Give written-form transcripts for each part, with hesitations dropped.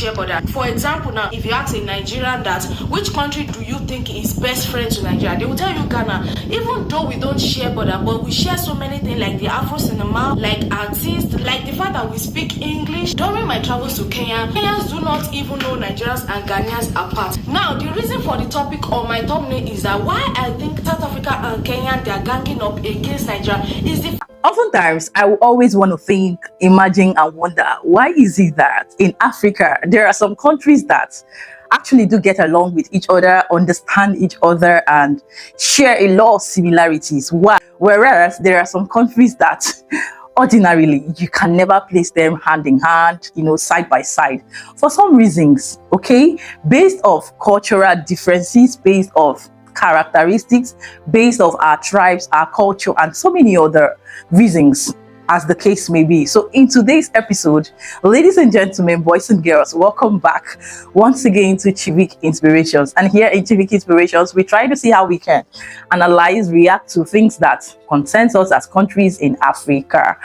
share border. For example, now if you ask a Nigerian that which country do you think is best friend to Nigeria, they will tell you Ghana. Even though we don't share border, but we share so many things like the Afro cinema, like artists, like the fact that we speak English. During my travels to Kenya, Kenyans do not even know Nigerians and Ghanaians apart. Now the reason for the topic on my thumbnail is that why I think South Africa and Kenya, they are ganging up against Nigeria is the Oftentimes, I will always want to think, imagine, and wonder, why is it that in Africa, there are some countries that actually do get along with each other, understand each other, and share a lot of similarities? Why? Whereas there are some countries that ordinarily you can never place them hand in hand, side by side, for some reasons, okay, based off cultural differences, based off characteristics, based off our tribes, our culture, and so many other reasons, as the case may be. So in today's episode, ladies and gentlemen, boys and girls, welcome back once again to Chivik Inspirations. And here in Chivik Inspirations, we try to see how we can analyze, react to things that concern us as countries in Africa,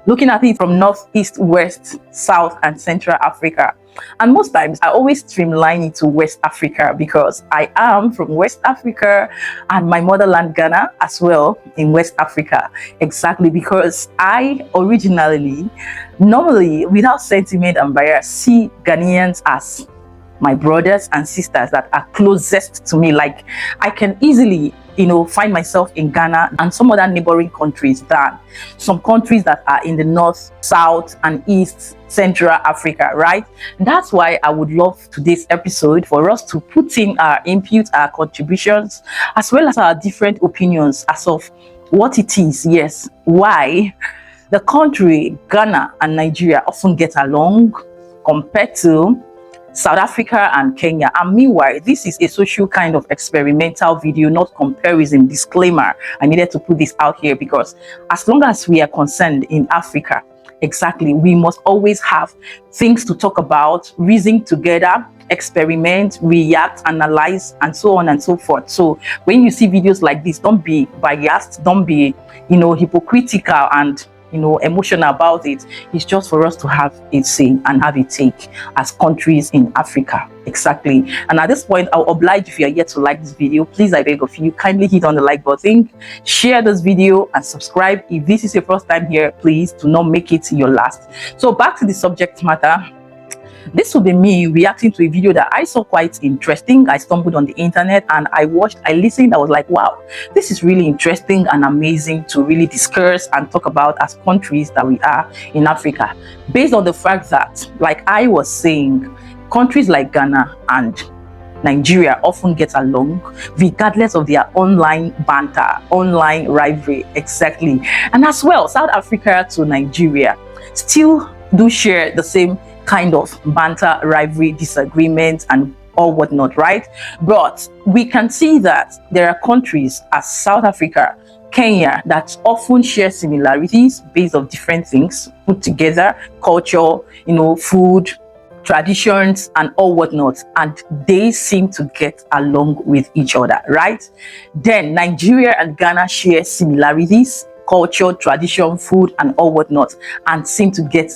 looking at it from north, east, west, south, and central Africa. And most times I always streamline it to West Africa because I am from West Africa and my motherland Ghana as well in West Africa. Exactly, because I originally, normally without sentiment and bias, see Ghanaians as my brothers and sisters that are closest to me. Like I can easily find myself in Ghana and some other neighboring countries than some countries that are in the north, south, and east, central Africa, right? That's why I would love today's episode for us to put in our input, our contributions, as well as our different opinions as of what it is, yes, why the country, Ghana and Nigeria, often get along compared to South Africa and Kenya. And meanwhile, this is a social kind of experimental video, not comparison. Disclaimer, I needed to put this out here because as long as we are concerned in Africa, exactly, we must always have things to talk about, reason together, experiment, react, analyze, and so on and so forth. So when you see videos like this, don't be biased, don't be hypocritical and emotional about it. It's just for us to have a say and have a take as countries in Africa. Exactly. And at this point, I'll oblige if you are yet to like this video. Please, I beg of you, kindly hit on the like button, share this video, and subscribe. If this is your first time here, please do not make it your last. So back to the subject matter. This will be me reacting to a video that I saw quite interesting. I stumbled on the internet and I watched, I listened. I was like, wow, this is really interesting and amazing to really discuss and talk about as countries that we are in Africa. Based on the fact that, like I was saying, countries like Ghana and Nigeria often get along regardless of their online banter, online rivalry. Exactly. And as well, South Africa to Nigeria still do share the same kind of banter, rivalry, disagreement, and all whatnot, right? But we can see that there are countries as South Africa, Kenya, that often share similarities based on different things put together, culture, food, traditions, and all whatnot, and they seem to get along with each other, right? Then Nigeria and Ghana share similarities, culture, tradition, food, and all whatnot, and seem to get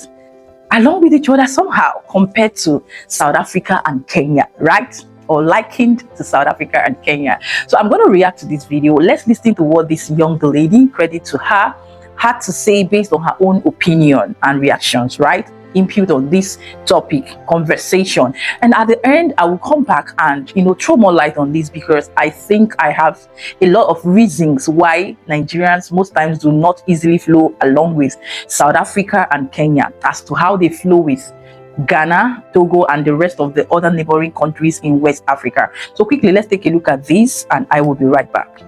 along with each other somehow compared to South Africa and Kenya, right? Or likened to South Africa and Kenya. So I'm going to react to this video. Let's listen to what this young lady, credit to her, had to say based on her own opinion and reactions, right? Input on this topic, conversation. And at the end, I will come back and throw more light on this because I think I have a lot of reasons why Nigerians most times do not easily flow along with South Africa and Kenya as to how they flow with Ghana, Togo, and the rest of the other neighboring countries in West Africa. So quickly, let's take a look at this and I will be right back.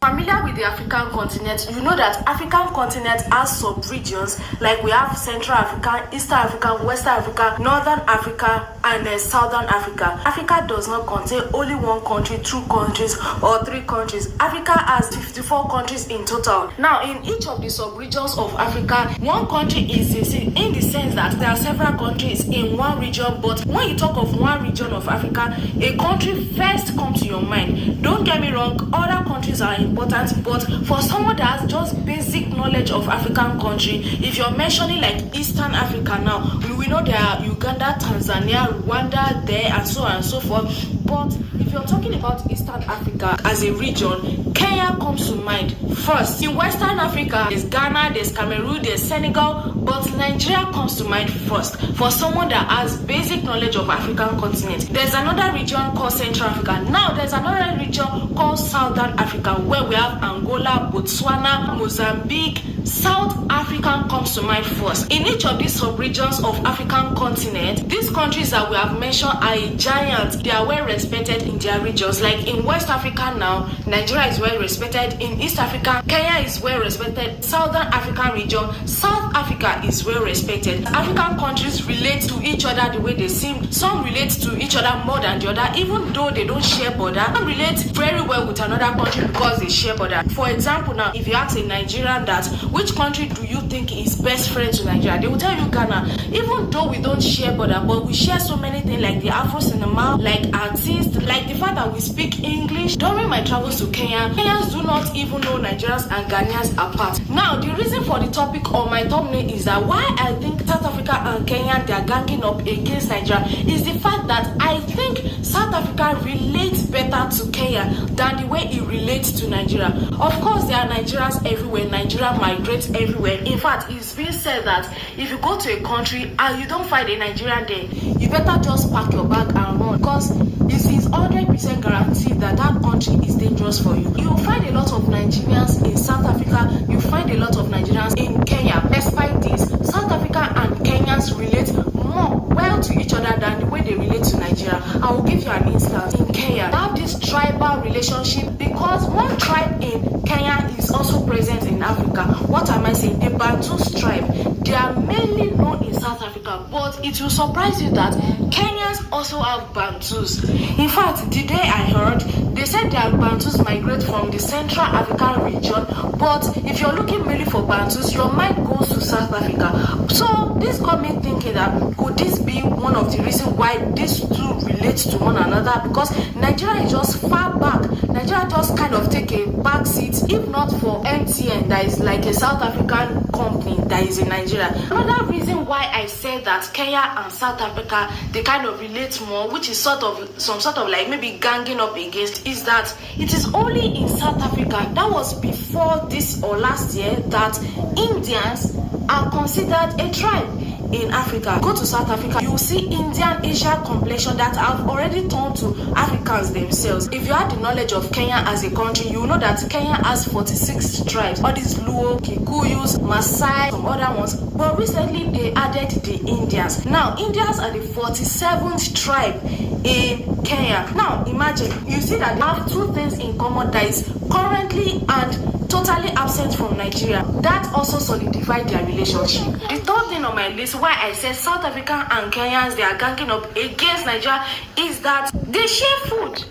Familiar with the African continent, you know that African continent has sub-regions like we have Central Africa, Eastern Africa, Western Africa, Northern Africa, and Southern Africa. Africa does not contain only one country, two countries, or three countries. Africa has 54 countries in total. Now, in each of the sub-regions of Africa, one country is in the sense that there are several countries in one region, but when you talk of one region of Africa, a country first comes to your mind. Don't get me wrong, other countries are important, but for someone that has just basic knowledge of African country, if you're mentioning like Eastern Africa now, we will know there are Uganda, Tanzania, Rwanda there, and so on and so forth. But if you're talking about Eastern Africa as a region, Kenya comes to mind first. In Western Africa, there's Ghana, there's Cameroon, there's Senegal, but Nigeria comes to mind first for someone that has basic knowledge of African continent. There's another region called Central Africa. Now there's another region called Southern Africa, where we have Angola, Botswana, Mozambique. South Africa comes to mind first. In each of these sub-regions of African continent, these countries that we have mentioned are a giant. They are well respected in their regions. Like in West Africa now, Nigeria is well respected. In East Africa, Kenya is well respected. Southern African region, South Africa is well respected. African countries relate to each other the way they seem. Some relate to each other more than the other, even though they don't share border. Some relate very well with another country because they share border. For example, now, if you ask a Nigerian that, which country do you think is best friend to Nigeria? They will tell you Ghana. Even though we don't share border, but we share so many things like the Afro cinema, like artists, like the fact that we speak English. During my travels to Kenya, Kenyans do not even know Nigerians and Ghanaians apart. Now, the reason for the topic on my thumbnail is that why I think South Africa and Kenya, they are ganging up against Nigeria is the fact that I think South Africa relates better to Kenya than the way it relates to Nigeria. Of course, there are Nigerians everywhere. Nigeria migrates everywhere. In fact, it's been said that if you go to a country and you don't find a Nigerian there, you better just pack your bag and run, because it is 100% guaranteed that that country is dangerous for you. You will find a lot of Nigerians in South Africa. You find a lot of Nigerians in Kenya. Despite this, South Africa and Kenyans relate more well to each other than the way they relate to Nigeria. I will give you an instance. In Kenya, they have this tribal relationship because one tribe in Kenya is also present in Africa. What am I saying? The Bantus tribe. They are mainly known in South Africa, but it will surprise you that Kenyans also have Bantus. In fact, the day I heard, they said their Bantus migrate from the Central African region, but if you're looking mainly for Bantus, your mind goes to South Africa. So this got me thinking that could this be one of the reasons why these two relate to one another? Because Nigeria is just far back. Nigeria just kind of take a back seat, if not for MTN, that is like a South African company that is in Nigeria. Another reason why I say that Kenya and South Africa, they kind of relate more, which is some sort of like maybe ganging up against, is that it is only in South Africa, that was before this or last year, that Indians are considered a tribe. In Africa, go to South Africa, you will see Indian Asian complexion that have already turned to Africans themselves. If you have the knowledge of Kenya as a country, you will know that Kenya has 46 tribes. All these Luo, Kikuyus, Maasai, some other ones. But recently they added the Indians. Now, Indians are the 47th tribe in Kenya. Now, imagine, you see that they have two things in common that is currently and totally absent from Nigeria. That also solidified their relationship. The third thing on my list why I said South Africa and Kenyans, they are ganging up against Nigeria, is that they share food.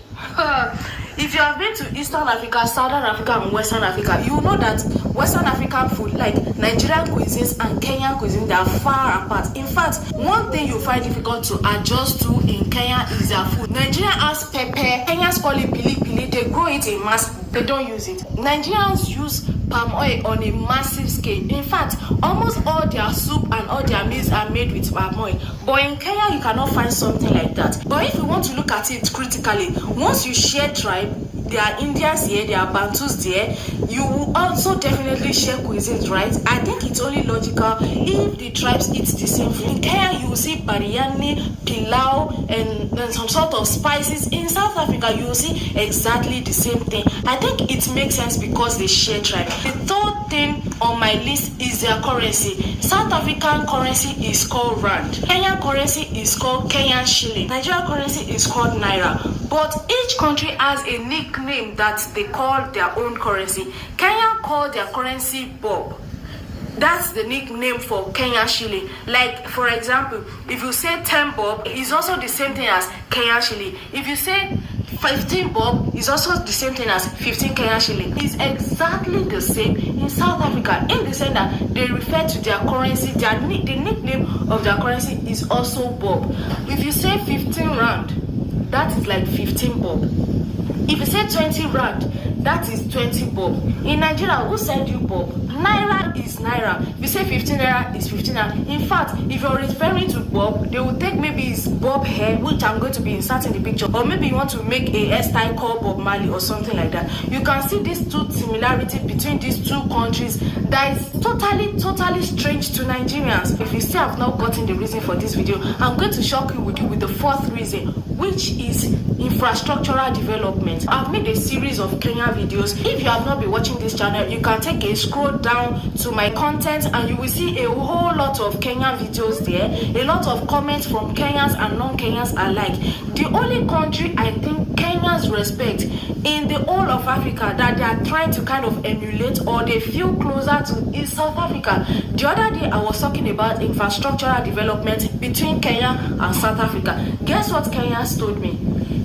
If you have been to Eastern Africa, Southern Africa, and Western Africa, you know that Western African food, like Nigerian cuisines and Kenyan cuisine, they are far apart. In fact, one thing you find difficult to adjust to in Kenya is their food. Nigeria has pepper. Kenyans call it pili pili. They grow it in mass. They don't use it. Nigerians use palm oil on a massive scale. In fact, almost all their soup and all their meals are made with palm oil. But in Kenya, you cannot find something like that. But if you want to look at it critically, once you share tribe, there are Indians here, there are Bantus there, you will also definitely share cuisines, right? I think it's only logical if the tribes eat the same food. In Kenya, you will see biryani, pilau, and some sort of spices. In South Africa, you will see exactly the same thing. I think it makes sense because they share tribe. The third thing on my list is their currency. South African currency is called rand. Kenyan currency is called Kenyan shilling. Nigerian currency is called naira. But each country has a nickname that they call their own currency. Kenya call their currency bob. That's the nickname for Kenyan shilling. Like, for example, if you say 10 bob, it's also the same thing as Kenyan shilling. If you say 15 bob, is also the same thing as 15 Kenyan shilling. It's exactly the same in South Africa, in the sense that they refer to their currency, the nickname of their currency is also bob. If you say 15 rand, that is like 15 bob. If you say 20 rand, that is 20 bob. In Nigeria, who send you bob? Naira is naira. If you say 15 naira is 15 naira. In fact, if you're referring to bob, they will take maybe his bob hair, which I'm going to be inserting the picture, or maybe you want to make a hairstyle called Bob Marley or something like that. You can see these two similarities between these two countries that is totally strange to Nigerians. If you still have not gotten the reason for this video, I'm going to shock you with the fourth reason, which is infrastructural development. I've made a series of Kenya videos. If you have not been watching this channel, you can take a scroll down to my content and you will see a whole lot of Kenyan videos there, a lot of comments from Kenyans and non-Kenyans alike. The only country I think Kenyans respect in the whole of Africa that they are trying to kind of emulate or they feel closer to is South Africa. The other day I was talking about infrastructural development between Kenya and South Africa. Guess what Kenyans told me?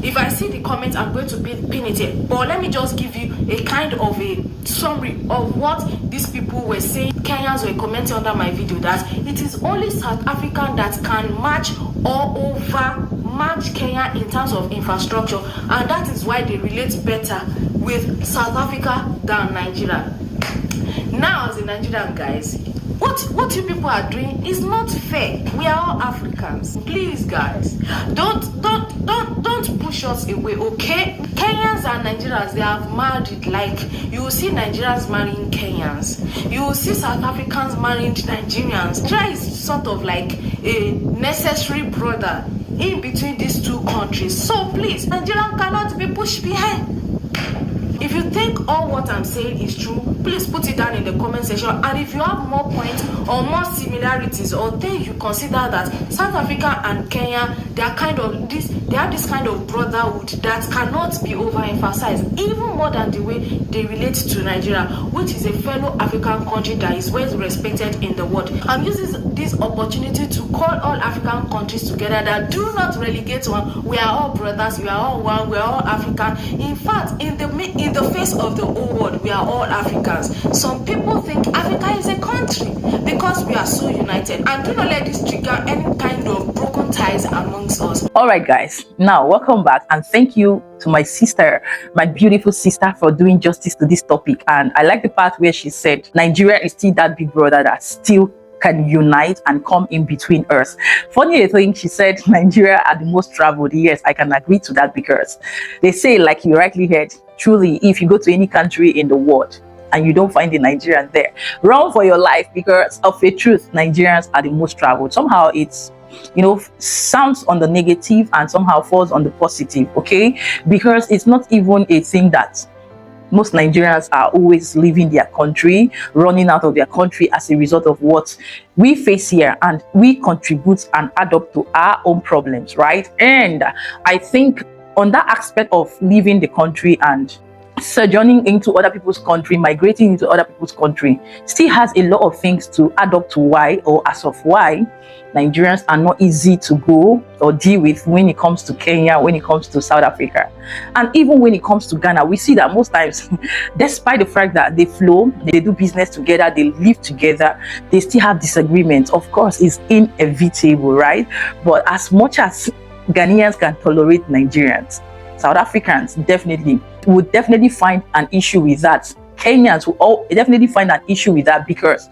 If I see the comment, I'm going to pin it here. But let me just give you a kind of a summary of what these people were saying. Kenyans were commenting under my video that it is only South Africa that can match or overmatch Kenya in terms of infrastructure, and that is why they relate better with South Africa than Nigeria. Now, as a Nigerian, guys, what you people are doing is not fair. We are all Africans. Please, guys, don't push us away, okay? Kenyans and Nigerians, they have married. Like, you will see Nigerians marrying Kenyans, you will see South Africans marrying Nigerians. Nigeria is sort of like a necessary brother in between these two countries. So please, Nigerian cannot be pushed behind. If you think all what I'm saying is true, please put it down in the comment section. And if you have more points or more similarities or things you consider that South Africa and Kenya, they have this kind of brotherhood that cannot be overemphasized, even more than the way they relate to Nigeria, which is a fellow African country that is well respected in the world. I'm using this opportunity to call all African countries together that do not relegate one. We are all brothers, we are all one, we are all African. In fact, in the face of the whole world, we are all Africans. Some people think Africa is a country because we are so united, and do not let this trigger any kind of broken ties amongst us. All right, guys, now welcome back, and thank you to my sister, my beautiful sister, for doing justice to this topic. And I like the part where she said Nigeria is still that big brother that still can unite and come in between us. Funny thing, she said Nigeria are the most traveled. Yes, I can agree to that, because they say, like you rightly heard, truly, if you go to any country in the world and you don't find a Nigerian there, run for your life, because of a truth, Nigerians are the most traveled. Somehow it's, you know, sounds on the negative and somehow falls on the positive, okay? Because it's not even a thing that most Nigerians are always leaving their country, running out of their country as a result of what we face here, and we contribute and add up to our own problems, right? And I think on that aspect of leaving the country and sojourning into other people's country, migrating into other people's country, still has a lot of things to add up to why, or as of why, Nigerians are not easy to go or deal with when it comes to Kenya, when it comes to South Africa, and even when it comes to Ghana. We see that most times, despite the fact that they flow, they do business together, they live together, they still have disagreements. Of course, it's inevitable, right? But as much as Ghanaians can tolerate Nigerians, South Africans would definitely find an issue with that. Kenyans will definitely find an issue with that, because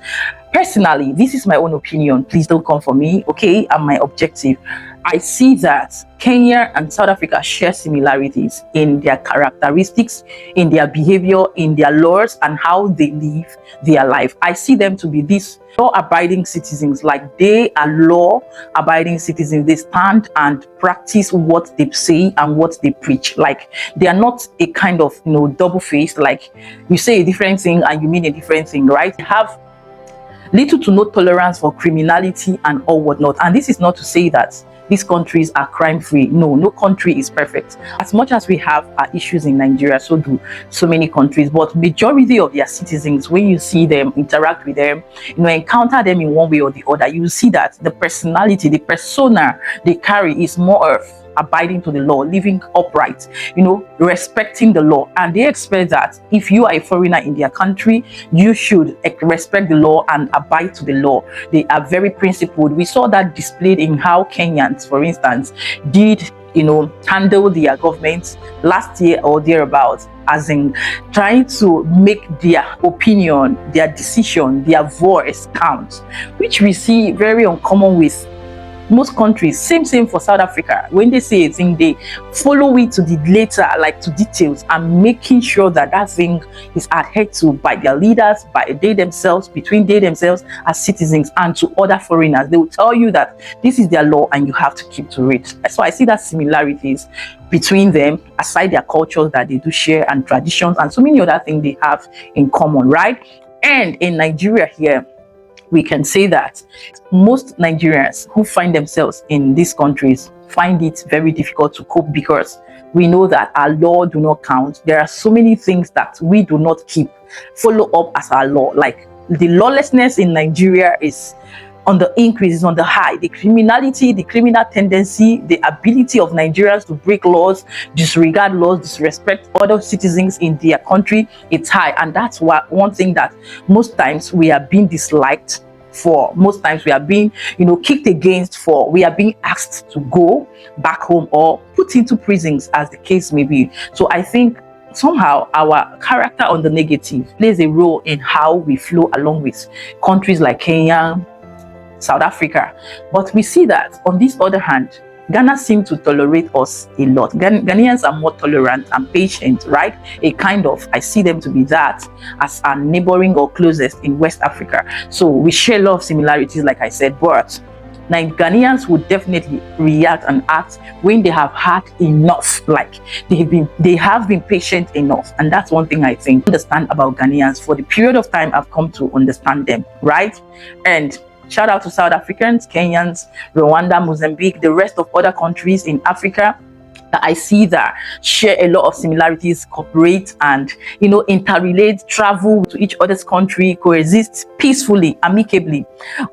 personally, this is my own opinion. Please don't come for me, okay? And my objective. I see that Kenya and South Africa share similarities in their characteristics, in their behavior, in their laws, and how they live their life. I see them to be these law-abiding citizens. Like, they are law-abiding citizens. They stand and practice what they say and what they preach. Like, they are not a kind of, you know, double-faced, like you say a different thing and you mean a different thing, right? They have little to no tolerance for criminality and all whatnot. And this is not to say that these countries are crime-free. No country is perfect. As much as we have our issues in Nigeria, so do so many countries. But majority of their citizens, when you see them, interact with them, you know, encounter them in one way or the other, you see that the personality, the persona they carry is more of abiding to the law, living upright, you know, respecting the law. And they expect that if you are a foreigner in their country, you should respect the law and abide to the law. They are very principled. We saw that displayed in how Kenyans, for instance, did handle their government last year or thereabouts, as in trying to make their opinion, their decision, their voice count, which we see very uncommon with most countries. Same for South Africa. When they say a thing, they follow it to the letter, like to details, and making sure that that thing is adhered to by their leaders, by they themselves, between they themselves as citizens, and to other foreigners. They will tell you that this is their law and you have to keep to it. So I see that similarities between them, aside their cultures that they do share and traditions and so many other things they have in common, right? And in Nigeria here, we can say that most Nigerians who find themselves in these countries find it very difficult to cope, because we know that our law do not count. There are so many things that we do not follow up as our law. Like the lawlessness in Nigeria is on the increase, is on the high. The criminality, the criminal tendency, the ability of Nigerians to break laws, disregard laws, disrespect other citizens in their country, it's high. And that's one thing that most times we are being disliked for. Most times we are being, kicked against for. We are being asked to go back home or put into prisons, as the case may be. So I think somehow our character on the negative plays a role in how we flow along with countries like Kenya, South Africa. But we see that on this other hand, Ghana seems to tolerate us a lot. Ghanaians are more tolerant and patient, right? I see them to be that as our neighboring or closest in West Africa. So we share a lot of similarities, like I said, but Ghanaians would definitely react and act when they have had enough, like they have been patient enough. And that's one thing I think understand about Ghanaians. For the period of time I've come to understand them, right? And shout out to South Africans, Kenyans, Rwanda, Mozambique, the rest of other countries in Africa that I see that share a lot of similarities, cooperate and, interrelate, travel to each other's country, coexist peacefully, amicably,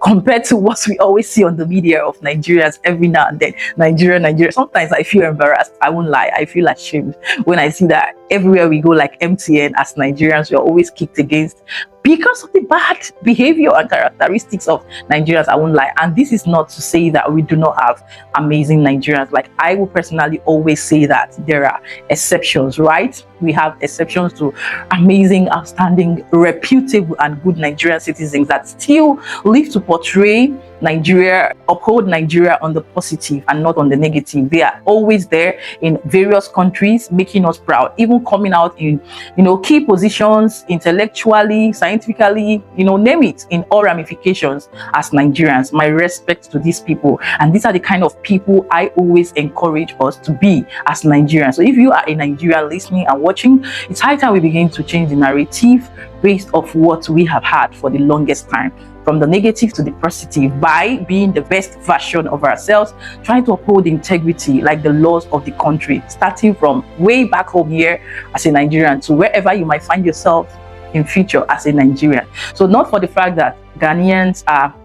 compared to what we always see on the media of Nigerians every now and then. Nigeria. Sometimes I feel embarrassed. I won't lie. I feel ashamed when I see that everywhere we go, like MTN, as Nigerians, we're always kicked against because of the bad behavior and characteristics of Nigerians. I won't lie. And this is not to say that we do not have amazing Nigerians. Like, I will personally always say that there are exceptions, right? We have exceptions to amazing, outstanding, reputable and good Nigerian citizens that still live to portray Nigeria, uphold Nigeria on the positive and not on the negative. They are always there in various countries, making us proud, even coming out in, key positions intellectually, scientifically, name it, in all ramifications as Nigerians. My respect to these people. And these are the kind of people I always encourage us to be as Nigerians. So if you are a Nigerian listening and watching, it's high time we begin to change the narrative based off what we have had for the longest time, from the negative to the positive, by being the best version of ourselves, trying to uphold integrity like the laws of the country, starting from way back home here as a Nigerian to wherever you might find yourself in future as a Nigerian. So not for the fact that Ghanaians are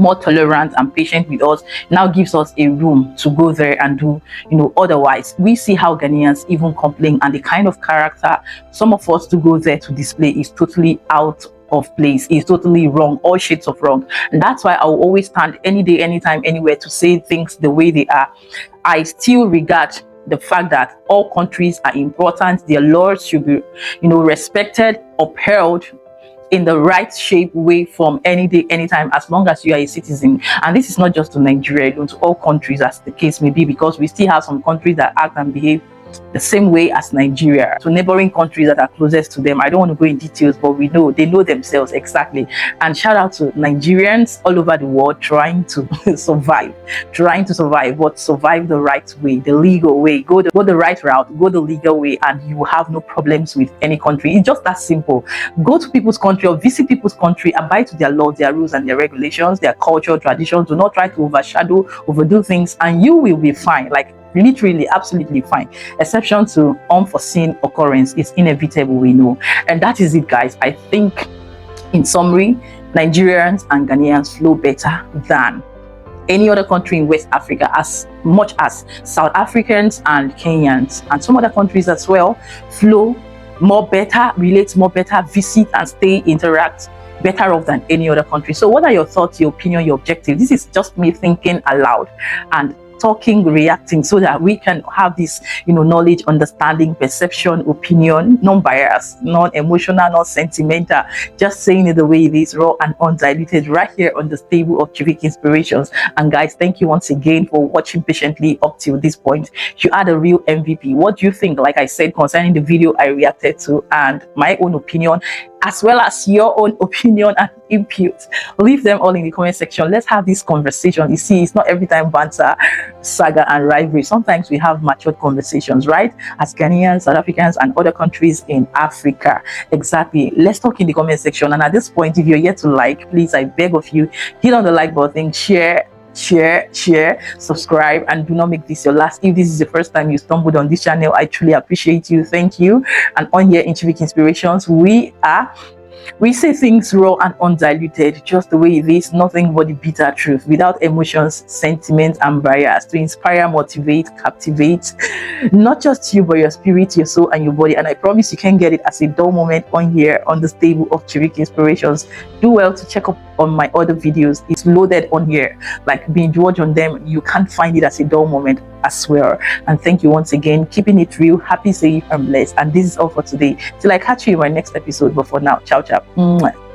more tolerant and patient with us now gives us a room to go there and do otherwise. We see how Ghanaians even complain, and the kind of character some of us to go there to display is totally out of place, is totally wrong, all shades of wrong. And that's why I will always stand any day, anytime, anywhere to say things the way they are. I still regard the fact that all countries are important. Their laws should be respected, upheld in the right shape way from any day, anytime, as long as you are a citizen. And this is not just to Nigeria alone, to all countries as the case may be, because we still have some countries that act and behave the same way as Nigeria. To neighboring countries that are closest to them, I don't want to go in details, but we know they know themselves exactly. And shout out to Nigerians all over the world trying to survive, but survive the right way, the legal way. Go the right route, go the legal way, and you will have no problems with any country. It's just that simple. Go to people's country or visit people's country, abide to their laws, their rules and their regulations, their culture, traditions. Do not try to overdo things, and you will be fine. Like, literally, absolutely fine. Exception to unforeseen occurrence is inevitable, we know. And that is it, guys. I think, in summary, Nigerians and Ghanaians flow better than any other country in West Africa, as much as South Africans and Kenyans and some other countries as well flow more better, relate more better, visit and stay, interact better off than any other country. So what are your thoughts, your opinion, your objective? This is just me thinking aloud and talking, reacting, so that we can have this, knowledge, understanding, perception, opinion, non-biased, non-emotional, non-sentimental, just saying it the way it is, raw and undiluted, right here on the stable of Civic Inspirations. And guys, thank you once again for watching patiently up till this point. You are the real MVP. What do you think, like I said, concerning the video I reacted to and my own opinion, as well as your own opinion and input? Leave them all in the comment section. Let's have this conversation. You see, it's not every time banter, saga and rivalry. Sometimes we have matured conversations, right? As Ghanaians, South Africans and other countries in Africa. Exactly. Let's talk in the comment section. And at this point, if you're yet to like, please, I beg of you, hit on the like button, share, subscribe, and do not make this your last. If this is the first time you stumbled on this channel, I truly appreciate you. Thank you. And on here in Civic Inspirations, we say things raw and undiluted, just the way it is, nothing but the bitter truth, without emotions, sentiments, and bias, to inspire, motivate, captivate, not just you, but your spirit, your soul, and your body. And I promise you can get it as a dull moment on here on the stable of Civic Inspirations. Do well to check up on my other videos. It's loaded on here, like binge watch on them. You can't find it as a dull moment as well. And thank you once again, keeping it real, happy, safe, and blessed. And this is all for today, till I catch you in my next episode. But for now, ciao. Mwah.